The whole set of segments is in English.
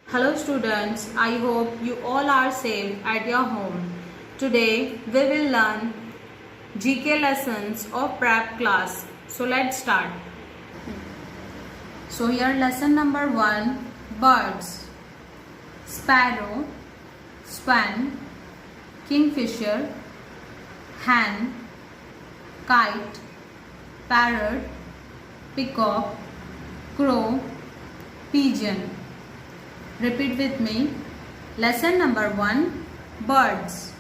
Hello students, I hope you all are safe at your home. Today we will learn GK lessons of prep class. So let's start. So here lesson number 1, birds. Sparrow, swan, kingfisher, hen, kite, parrot, peacock, crow, pigeon. Repeat with me. Lesson number 1, birds.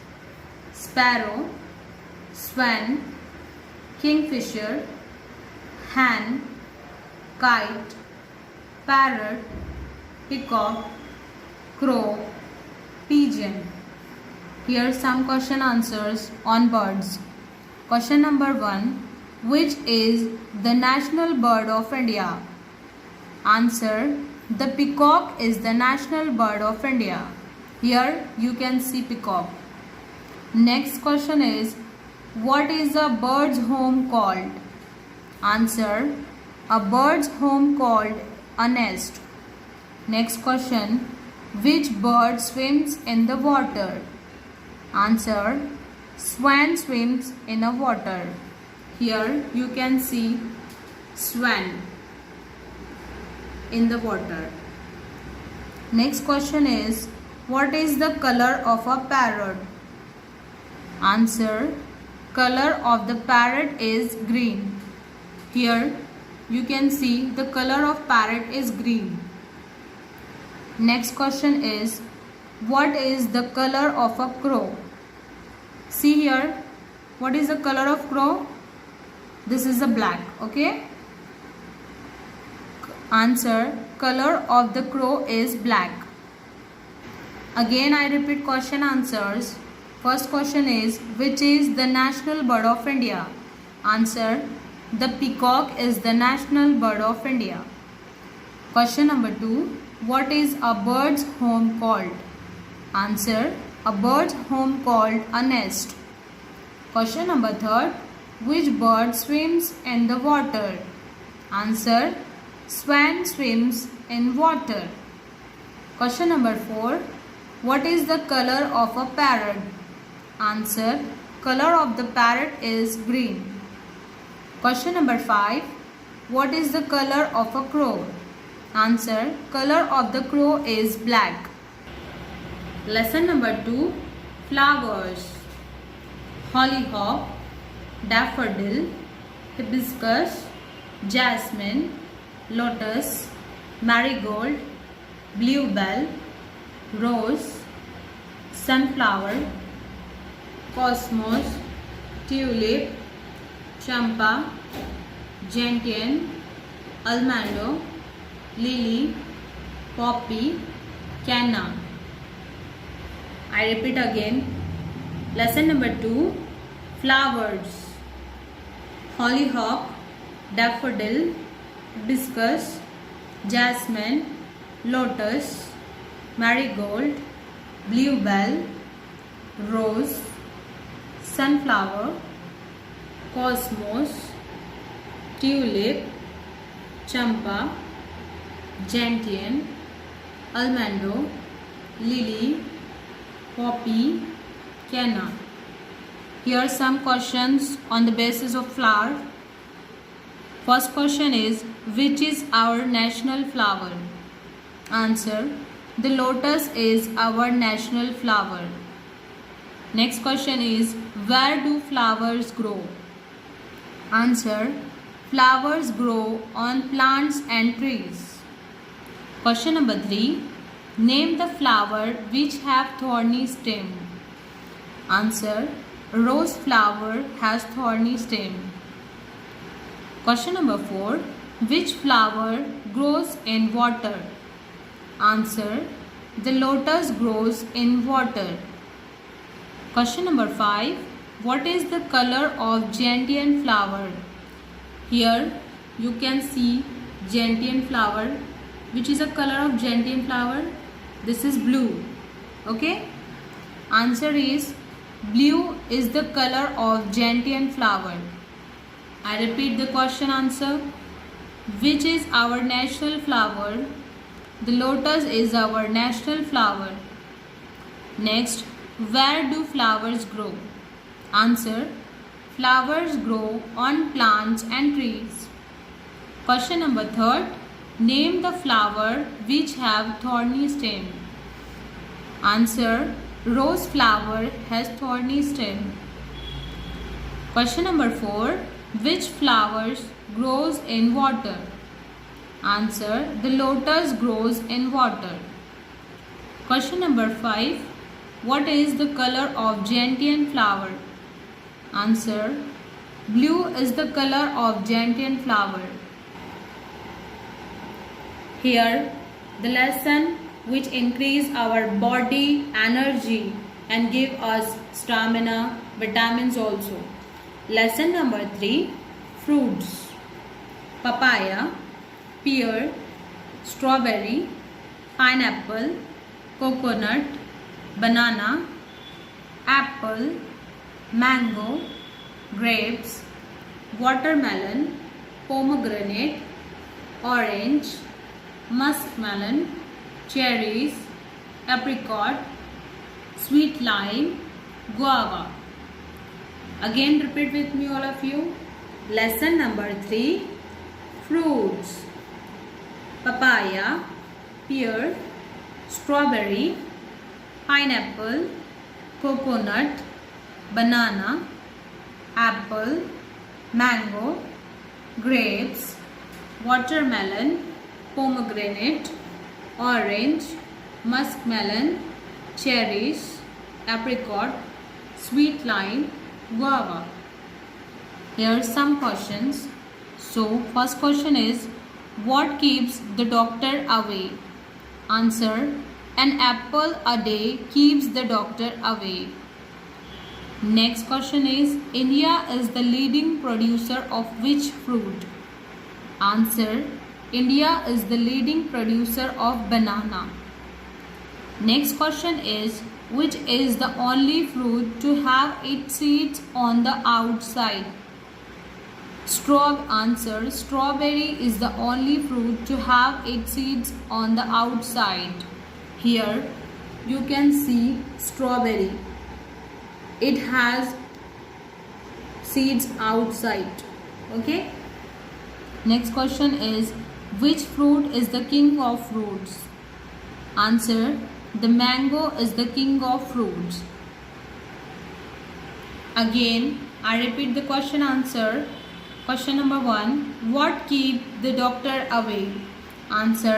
Sparrow, swan, kingfisher, hen, kite, parrot, peacock, crow, pigeon. Here some question answers on birds. Question number 1. Which is the national bird of India? Answer. The peacock is the national bird of India. Here you can see peacock. Next question is, what is a bird's home called? Answer. A bird's home called a nest. Next question, which bird swims in the water? Answer. Swan swims in the water. Here you can see swan in the water. Next question is, what is the color of a parrot? Answer. Color of the parrot is green. Here you can see the color of parrot is green. Next question is, what is the color of a crow? See here, what is the color of crow? This is a black, okay? Answer. Color of the crow is black. Again I repeat question answers. First question is, which is the national bird of India? Answer. The peacock is the national bird of India. Question number 2. What is a bird's home called? Answer. A bird's home called a nest. Question number 3. Which bird swims in the water? Answer. Swan swims in water. Question number 4. What is the color of a parrot? Answer. Color of the parrot is green. Question number 5. What is the color of a crow? Answer. Color of the crow is black. Lesson number 2. Flowers. Hollyhock, daffodil, hibiscus, jasmine, lotus, marigold, bluebell, rose, sunflower, cosmos, tulip, champa, gentian, almond, lily, poppy, canna. I repeat again. Lesson number 2. Flowers. Hollyhock, daffodil, hibiscus, jasmine, lotus, marigold, bluebell, rose, sunflower, cosmos, tulip, champa, gentian, almond, lily, poppy, canna. Here are some questions on the basis of flower. First question is, which is our national flower? Answer. The lotus is our national flower. Next question is, where do flowers grow? Answer. Flowers grow on plants and trees. Question number 3. Name the flower which have thorny stem. Answer. Rose flower has thorny stem. Question number 4. Which flower grows in water? Answer. The lotus grows in water. Question number 5. What is the color of gentian flower? Here you can see gentian flower. Which is the color of gentian flower? This is blue. Okay? Answer is, blue is the color of gentian flower. I repeat the question answer. Which is our national flower? The lotus is our national flower. Next, where do flowers grow? Answer: flowers grow on plants and trees. Question number 3. Name the flower which have thorny stem. Answer: rose flower has thorny stem. Question number 4. Which flowers grows in water? Answer: the lotus grows in water. Question number 5. What is the color of gentian flower? Answer: blue is the color of gentian flower. Here, the lesson which increase our body energy and give us stamina, vitamins also. Lesson number 3. Fruits: papaya, pear, strawberry, pineapple, coconut, banana, apple, mango, grapes, watermelon, pomegranate, orange, muskmelon, cherries, apricot, sweet lime, guava. Again repeat with me all of you. Lesson number 3. Fruits: papaya, pear, strawberry, pineapple, coconut, banana, apple, mango, grapes, watermelon, pomegranate, orange, muskmelon, cherries, apricot, sweet lime, guava. Here are some questions. So, first question is, what keeps the doctor away? Answer: an apple a day keeps the doctor away. Next question is, India is the leading producer of which fruit? Answer: India is the leading producer of banana. Next question is, which is the only fruit to have its seeds on the outside? Answer: strawberry is the only fruit to have its seeds on the outside. Here you can see strawberry. It has seeds outside. Okay. Next question is, which fruit is the king of fruits? Answer: the mango is the king of fruits. Again, I repeat the question answer. Question number 1. What keeps the doctor away? Answer: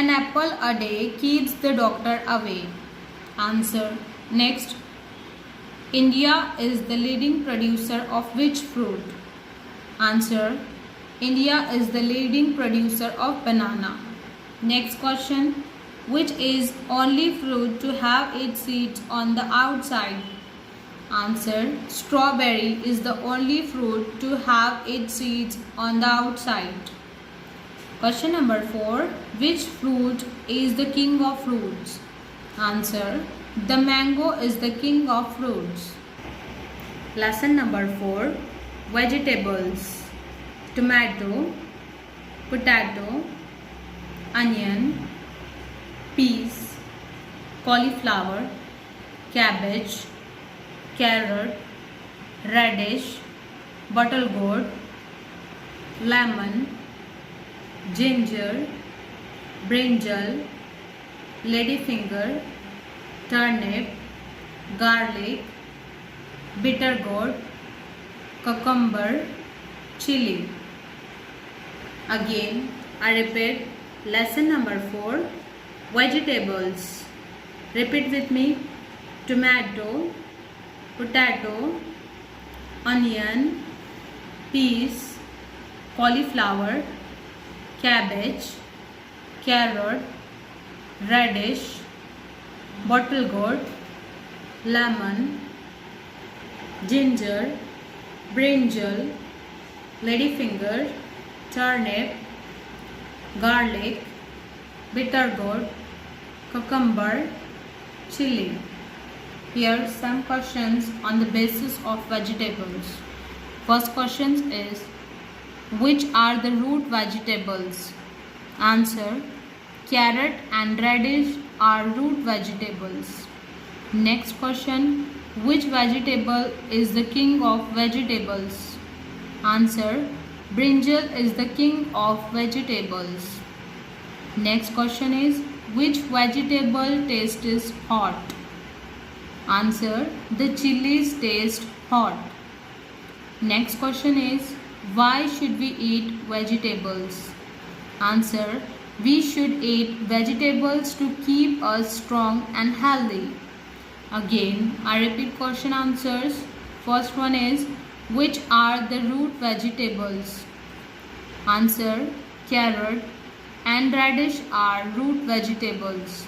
an apple a day keeps the doctor away. Answer. Next, India is the leading producer of which fruit? Answer: India is the leading producer of banana. Next question, which is only fruit to have its seeds on the outside? Answer: strawberry is the only fruit to have its seeds on the outside. Question number 4. Which fruit is the king of fruits? Answer: the mango is the king of fruits. Lesson number 4. Vegetables: tomato, potato, onion, peas, cauliflower, cabbage, carrot, radish, bottle gourd, lemon, ginger, brinjal, ladyfinger, turnip, garlic, bitter gourd, cucumber, chili. Again, I repeat, lesson number 4. Vegetables. Repeat with me. Tomato, potato, onion, peas, cauliflower, cabbage, carrot, radish, bottle gourd, lemon, ginger, brinjal, ladyfinger, turnip, garlic, bitter gourd, cucumber, chili. Here some questions on the basis of vegetables. First question is, which are the root vegetables? Answer: carrot and radish are root vegetables. Next question. Which vegetable is the king of vegetables? Answer. Brinjal is the king of vegetables. Next question is, which vegetable tastes hot? Answer. The chilies taste hot. Next question is, why should we eat vegetables? Answer. We should eat vegetables to keep us strong and healthy. Again, I repeat question answers. First one is, which are the root vegetables? Answer. Carrot and radish are root vegetables.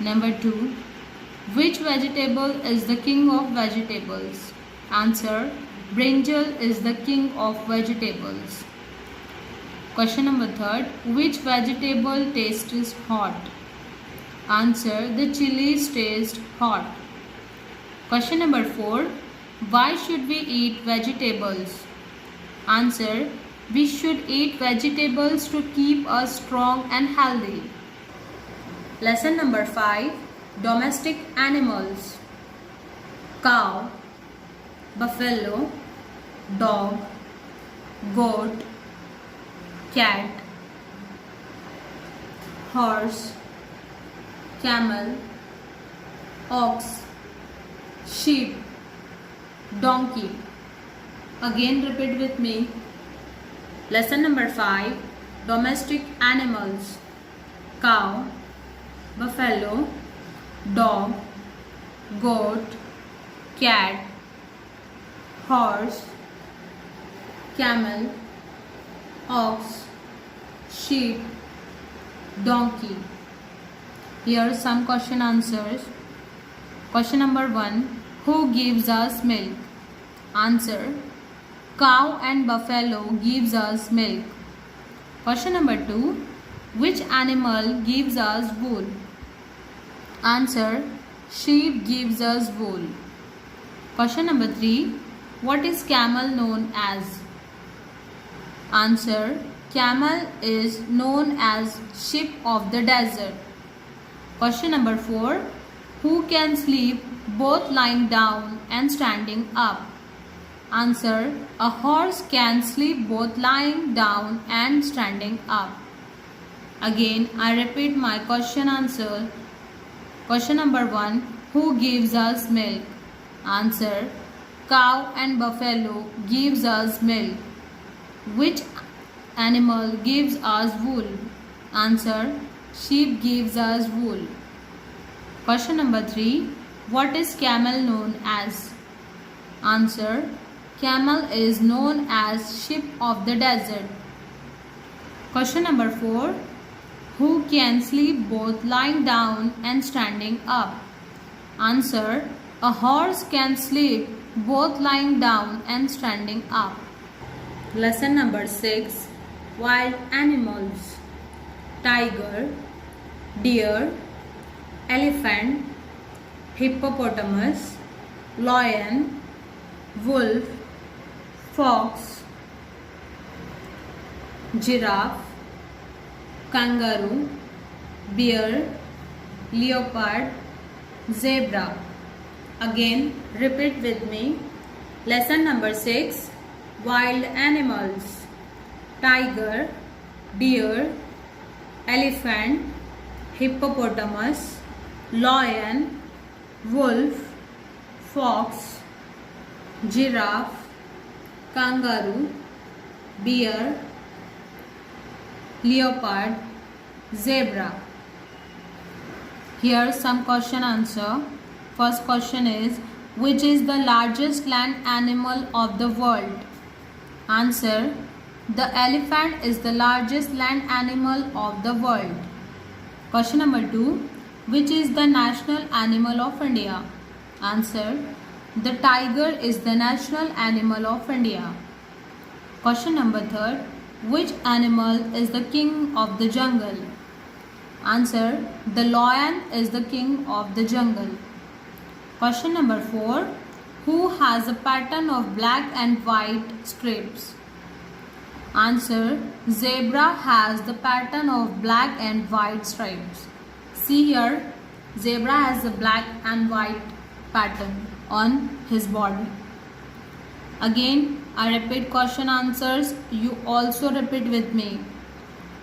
Number 2. Which vegetable is the king of vegetables? Answer. Brinjal is the king of vegetables. Question number 3. Which vegetable tastes hot? Answer. The chilies taste hot. Question number 4. Why should we eat vegetables? Answer. We should eat vegetables to keep us strong and healthy. Lesson number 5. Domestic animals. Cow, buffalo, dog, goat, cat, horse, camel, ox, sheep, donkey. Again repeat with me. Lesson number 5. Domestic animals. Cow, buffalo, dog, goat, cat, horse, camel, ox, sheep, donkey. Here are some question answers. Question number 1. Who gives us milk? Answer. Cow and buffalo gives us milk. Question number 2. Which animal gives us wool? Answer. Sheep gives us wool. Question number 3. What is camel known as? Answer. Camel is known as sheep of the desert. Question number 4. Who can sleep both lying down and standing up? Answer. A horse can sleep both lying down and standing up. Again, I repeat my question answer. Question number 1. Who gives us milk? Answer. Cow and buffalo gives us milk. Which animal gives us wool? Answer. Sheep gives us wool. Question number 3. What is camel known as? Answer. Camel is known as sheep of the desert. Question number 4. Who can sleep both lying down and standing up? Answer. A horse can sleep both lying down and standing up. Lesson number 6. Wild animals. Tiger, deer, elephant, hippopotamus, lion, wolf, fox, giraffe, kangaroo, bear, leopard, zebra. Again, repeat with me. Lesson number 6. Wild animals. Tiger, deer, elephant, hippopotamus, lion, wolf, fox, giraffe, kangaroo, bear, leopard, zebra. Here some question answer. First question is, which is the largest land animal of the world? Answer. The elephant is the largest land animal of the world. Question number 2. Which is the national animal of India? Answer. The tiger is the national animal of India. Question number 3. Which animal is the king of the jungle? Answer. The lion is the king of the jungle. Question number 4. Who has a pattern of black and white stripes? Answer. Zebra has the pattern of black and white stripes. See here, zebra has a black and white pattern on his body. Again, I repeat question answers. You also repeat with me.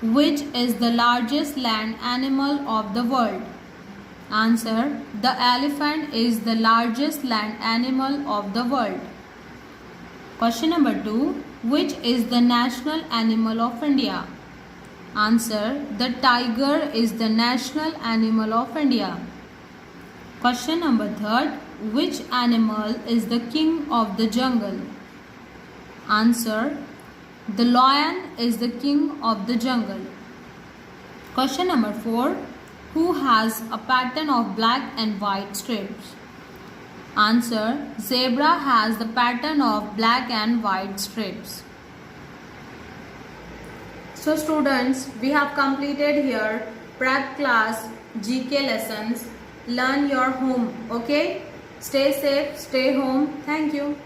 Which is the largest land animal of the world? Answer. The elephant is the largest land animal of the world. Question number 2. Which is the national animal of India? Answer. The tiger is the national animal of India. Question number 3. Which animal is the king of the jungle? Answer. The lion is the king of the jungle. Question number 4. Who has a pattern of black and white stripes? Answer. Zebra has the pattern of black and white stripes. So students, we have completed here prep class GK lessons. Learn your home, okay? Stay safe, stay home. Thank you.